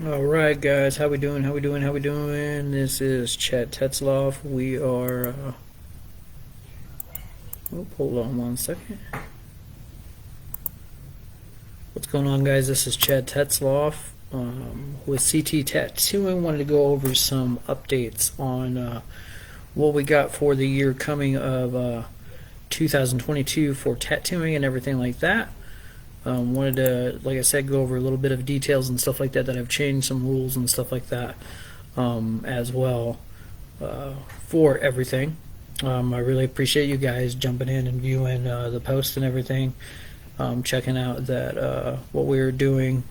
All right, guys, how we doing? How we doing? How we doing? This is Chad Tetzloff. We are. Hold on one second. What's going on, guys? This is Chad Tetzloff with CT Tattooing. Wanted to go over some updates on what we got for the year coming of 2022 for tattooing and everything like that. Wanted to, like I said, go over a little bit of details and stuff like that I've changed some rules and stuff like that as well for everything. I really appreciate you guys jumping in and viewing the post and everything, checking out that what we were doing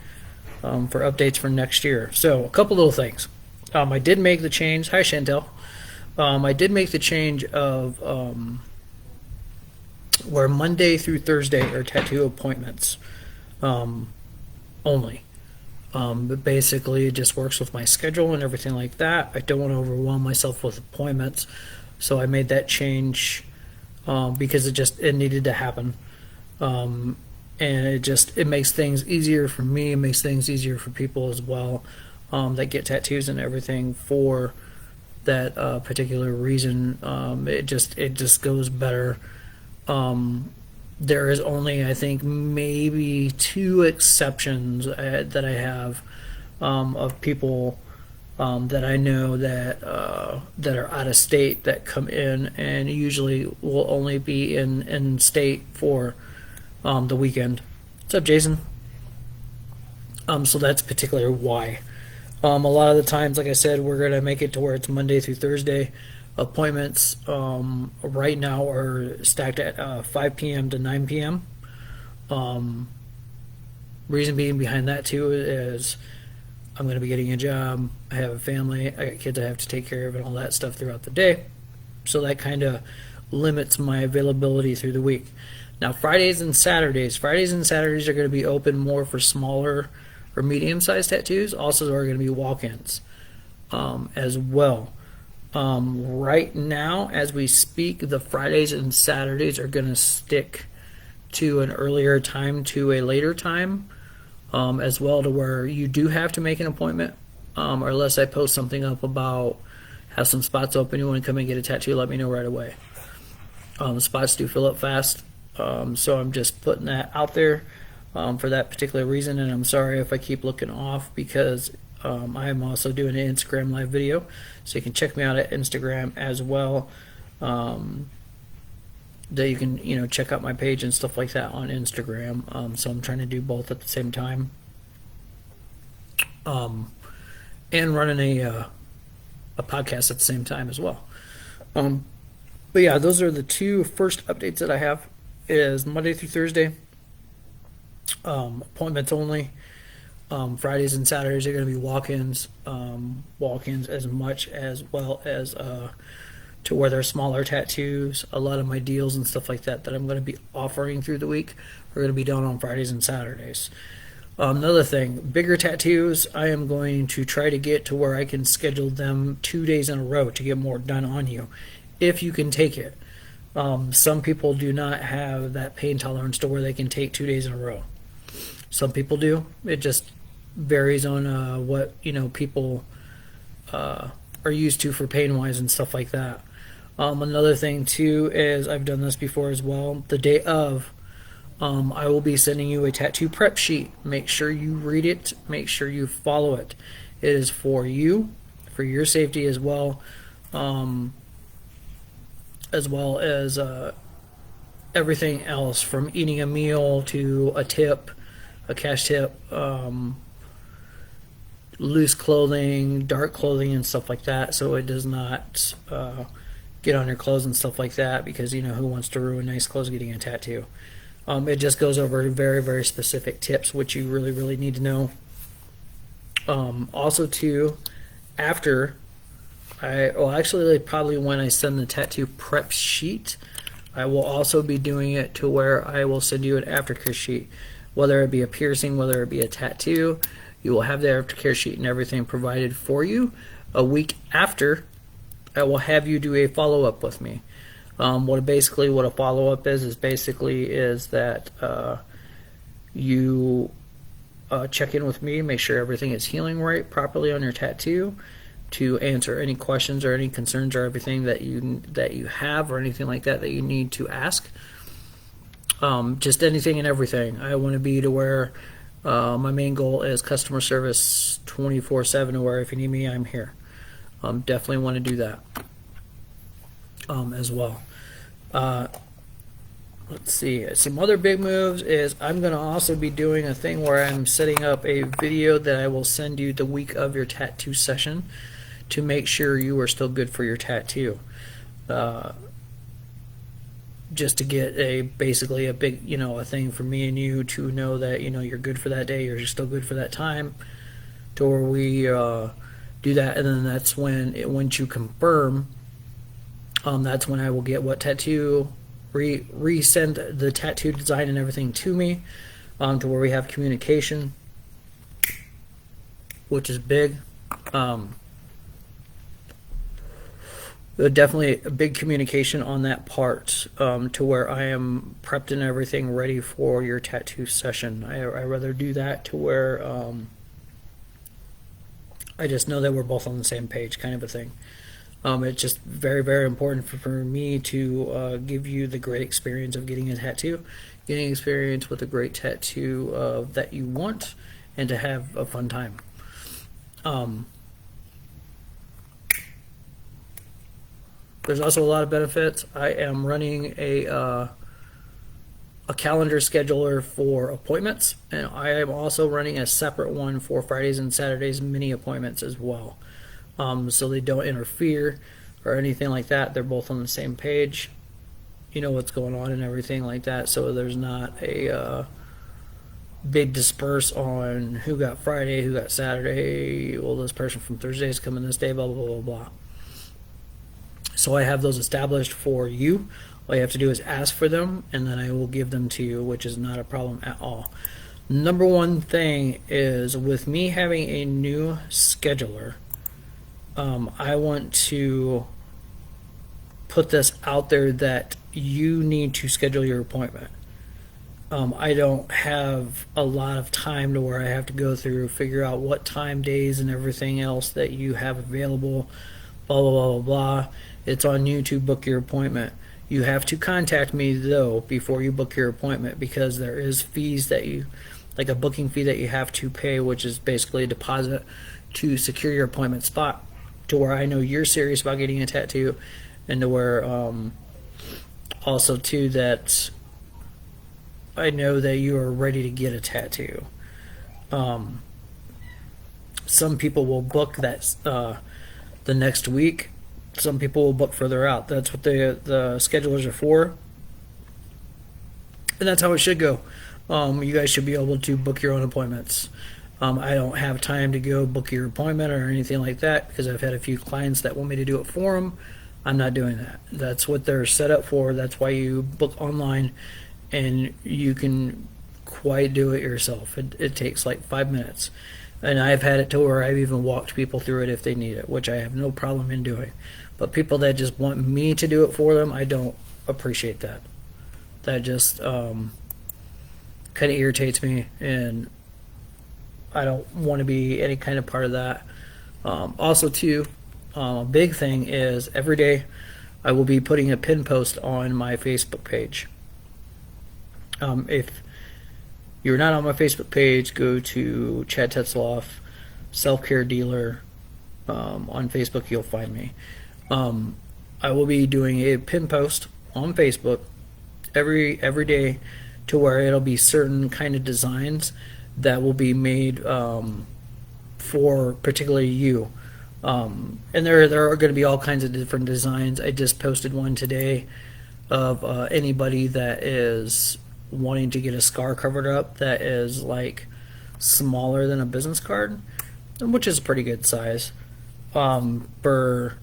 for updates for next year. So a couple little things. I did make the change. Hi, Chantel. I did make the change of where Monday through Thursday are tattoo appointments only. But basically, it just works with my schedule and everything like that. I don't want to overwhelm myself with appointments, so I made that change because it needed to happen. And it makes things easier for me. It makes things easier for people as well that get tattoos and everything for that particular reason. It just goes better. There is only, I think, maybe two exceptions that I have of people that I know that are out of state that come in and usually will only be in state for the weekend. What's up, Jason? So that's particularly why. A lot of the times, like I said, we're gonna make it to where it's Monday through Thursday. Appointments right now are stacked at 5 p.m. to 9 p.m. Reason being behind that too is I'm going to be getting a job. I have a family. I got kids I have to take care of and all that stuff throughout the day. So that kind of limits my availability through the week. Now Fridays and Saturdays are going to be open more for smaller or medium-sized tattoos. Also, there are going to be walk-ins as well. Right now, as we speak, the Fridays and Saturdays are going to stick to an earlier time to a later time, as well, to where you do have to make an appointment, or unless I post something up about have some spots open, you want to come and get a tattoo, let me know right away. Spots do fill up fast, so I'm just putting that out there for that particular reason, and I'm sorry if I keep looking off because I am also doing an Instagram live video, so you can check me out at Instagram as well. That you can check out my page and stuff like that on Instagram. So I'm trying to do both at the same time, and running a podcast at the same time as well. But yeah, those are the two first updates that I have. Is Monday through Thursday, appointments only. Fridays and Saturdays are going to be walk-ins, as much as well as to where they're smaller tattoos. A lot of my deals and stuff like that I'm going to be offering through the week are going to be done on Fridays and Saturdays. Another thing, bigger tattoos, I am going to try to get to where I can schedule them 2 days in a row to get more done on you, if you can take it. Some people do not have that pain tolerance to where they can take 2 days in a row. Some people do. It just varies on what people are used to for pain wise and stuff like that. Another thing too is I've done this before as well. The day of, I will be sending you a tattoo prep sheet. Make sure you read it. Make sure you follow it. It is for you, for your safety as well as everything else, from eating a meal to a tip, a cash tip, loose clothing, dark clothing, and stuff like that, so it does not get on your clothes and stuff like that, because who wants to ruin nice clothes getting a tattoo. It just goes over very, very specific tips, which you really, really need to know. Also too, after probably when I send the tattoo prep sheet, I will also be doing it to where I will send you an aftercare sheet. Whether it be a piercing, whether it be a tattoo, you will have the aftercare sheet and everything provided for you. A week after, I will have you do a follow-up with me. What a follow-up is basically that you check in with me, make sure everything is healing right properly on your tattoo, to answer any questions or any concerns or everything that you have or anything like that you need to ask. Just anything and everything. I want to be to where my main goal is customer service 24/7, to where if you need me, I'm here. Definitely want to do that as well. Let's see. Some other big moves is I'm going to also be doing a thing where I'm setting up a video that I will send you the week of your tattoo session to make sure you are still good for your tattoo. Just to get basically a big, a thing for me and you to know that, you're good for that day, you're still good for that time, to where we do that. And then that's when, once you confirm, that's when I will get what tattoo, resend the tattoo design and everything to me, to where we have communication, which is big. Definitely a big communication on that part, to where I am prepped and everything ready for your tattoo session. I rather do that to where I just know that we're both on the same page, kind of a thing. It's just very, very important for me to give you the great experience of getting a tattoo, getting experience with a great tattoo that you want, and to have a fun time. There's also a lot of benefits. I am running a calendar scheduler for appointments, and I am also running a separate one for Fridays and Saturdays mini appointments as well. So they don't interfere or anything like that. They're both on the same page. You know what's going on and everything like that. So there's not a big disperse on who got Friday, who got Saturday. Well, this person from Thursday is coming this day, blah, blah, blah, blah. So I have those established for you. All you have to do is ask for them, and then I will give them to you, which is not a problem at all. Number one thing is, with me having a new scheduler, I want to put this out there that you need to schedule your appointment. I don't have a lot of time to where I have to go through, figure out what time, days, and everything else that you have available, blah, blah, blah, blah, blah. It's on you to book your appointment. You have to contact me, though, before you book your appointment, because there is fees that like a booking fee that you have to pay, which is basically a deposit to secure your appointment spot, to where I know you're serious about getting a tattoo, and to where also too that I know that you are ready to get a tattoo. Some people will book that the next week. Some people will book further out. That's what the schedulers are for, and that's how it should go. You guys should be able to book your own appointments. I don't have time to go book your appointment or anything like that, because I've had a few clients that want me to do it for them. I'm not doing that. That's what they're set up for. That's why you book online, and you can quite do it yourself. It takes like 5 minutes. And I've had it to where I've even walked people through it if they need it, which I have no problem in doing. But people that just want me to do it for them, I don't appreciate that. That just kind of irritates me, and I don't want to be any kind of part of that. Also, too, a big thing is every day I will be putting a pin post on my Facebook page. If you're not on my Facebook page, go to Chad Tetzloff, Self-Care Dealer. On Facebook, you'll find me. I will be doing a pin post on Facebook every day, to where it'll be certain kind of designs that will be made for particularly you. And there are going to be all kinds of different designs. I just posted one today of anybody that is wanting to get a scar covered up that is like smaller than a business card, which is a pretty good size, for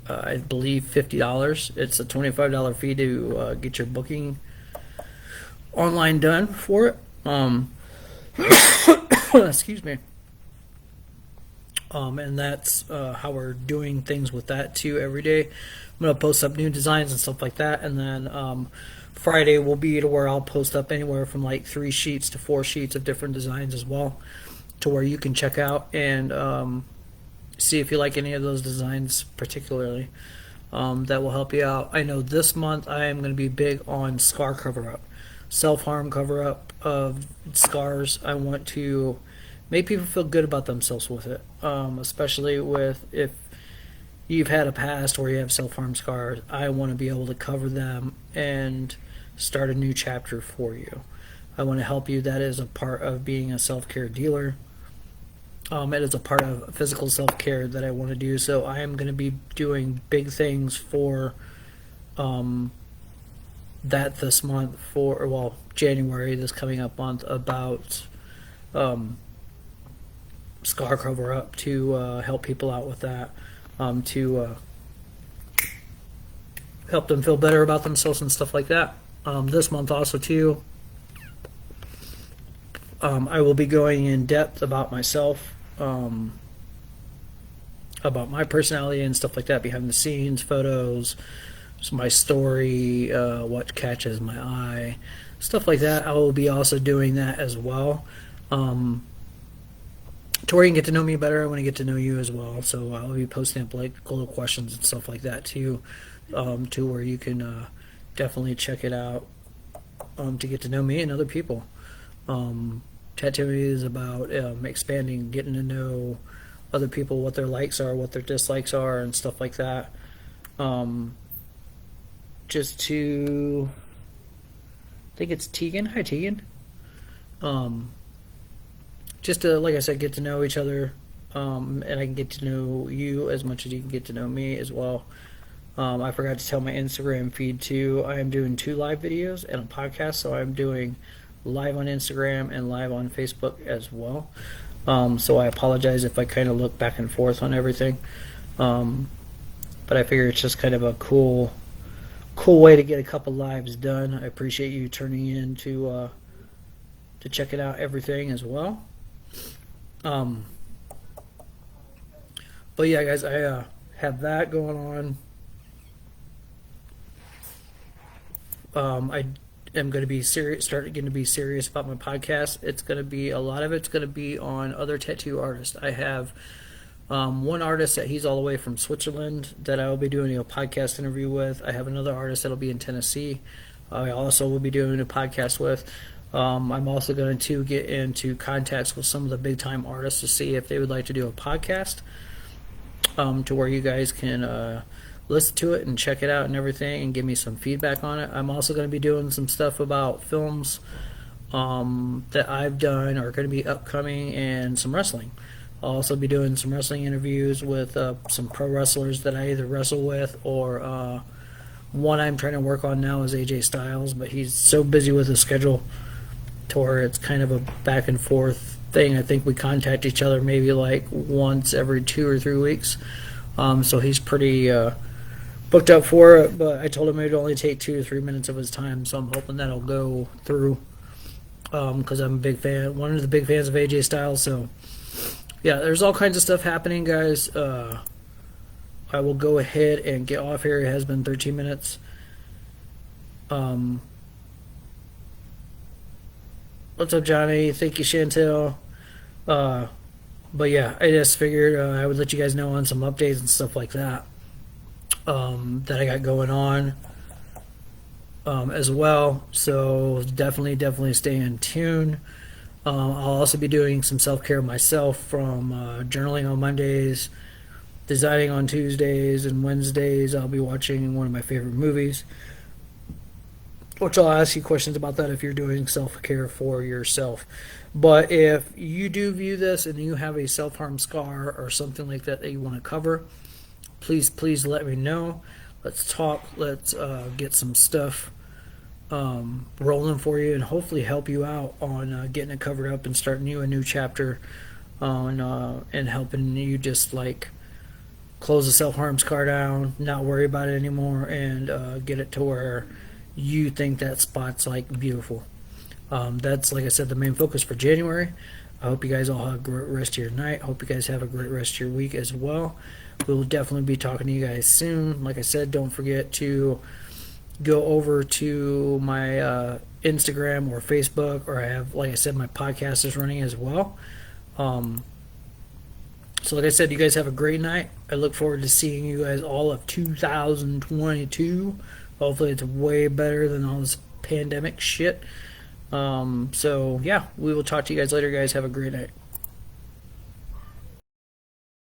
I believe $50. It's a $25 fee to get your booking online done for it. Excuse me. And that's how we're doing things with that too every day. I'm gonna post up new designs and stuff like that, and then Friday will be to where I'll post up anywhere from like 3 sheets to 4 sheets of different designs as well, to where you can check out and see if you like any of those designs particularly. That will help you out. I know this month I am going to be big on scar cover up, self harm cover up of scars. I want to make people feel good about themselves with it, especially with if you've had a past where you have self harm scars. I want to be able to cover them and start a new chapter for you. I want to help you. That is a part of being a self care dealer. It is a part of physical self-care that I want to do. So I am going to be doing big things for that this month, for, well, January, this coming up month, about scar cover up, to help people out with that, to help them feel better about themselves and stuff like that. This month also too, I will be going in depth about myself, about my personality and stuff like that, behind the scenes, photos, my story, what catches my eye, stuff like that. I will be also doing that as well, to where you can get to know me better. I want to get to know you as well, so I'll be posting up like little questions and stuff like that too, to where you can definitely check it out, to get to know me and other people. Tattooing is about expanding, getting to know other people, what their likes are, what their dislikes are, and stuff like that. Just to, I think it's Tegan. Hi, Tegan. Just to, like I said, get to know each other, and I can get to know you as much as you can get to know me as well. I forgot to tell my Instagram feed too. I am doing 2 live videos and a podcast, so I'm doing live on Instagram and live on Facebook as well. So I apologize if I kind of look back and forth on everything. But I figure it's just kind of a cool way to get a couple lives done. I appreciate you turning in to check it out, everything as well. But yeah, guys, I have that going on. I am going to be serious about my podcast. It's going to be, a lot of it's going to be on other tattoo artists. I have one artist that he's all the way from Switzerland that I will be doing a podcast interview with. I have another artist that'll be in Tennessee. I also will be doing a podcast with. I'm also going to get into contacts with some of the big time artists to see if they would like to do a podcast, to where you guys can listen to it and check it out and everything and give me some feedback on it. I'm also going to be doing some stuff about films that I've done or are going to be upcoming, and some wrestling. I'll also be doing some wrestling interviews with some pro wrestlers that I either wrestle with, or one I'm trying to work on now is AJ Styles, but he's so busy with his schedule to where it's kind of a back and forth thing. I think we contact each other maybe like once every 2 or 3 weeks. So he's pretty booked up for it, but I told him it would only take 2 to 3 minutes of his time, so I'm hoping that'll go through, because I'm a big fan, one of the big fans of AJ Styles. So yeah, there's all kinds of stuff happening, guys. I will go ahead and get off here. It has been 13 minutes. What's up, Johnny? Thank you, Chantel. But yeah, I just figured I would let you guys know on some updates and stuff like that, that I got going on as well. So definitely stay in tune. I'll also be doing some self-care myself, from journaling on Mondays, designing on Tuesdays, and Wednesdays I'll be watching one of my favorite movies, which I'll ask you questions about that if you're doing self-care for yourself. But if you do view this and you have a self-harm scar or something like that that you want to cover, please let me know. Let's talk. Let's get some stuff rolling for you, and hopefully help you out on getting it covered up and starting you a new chapter on and helping you just like close the self-harm scar down, not worry about it anymore, and get it to where you think that spot's like beautiful. That's, like I said, the main focus for January. I hope you guys all have a great rest of your night. I hope you guys have a great rest of your week as well. We will definitely be talking to you guys soon. Like I said, don't forget to go over to my Instagram or Facebook, or I have, like I said, my podcast is running as well. So like I said, you guys have a great night. I look forward to seeing you guys all of 2022. Hopefully it's way better than all this pandemic shit. So yeah, we will talk to you guys later, guys. Have a great night.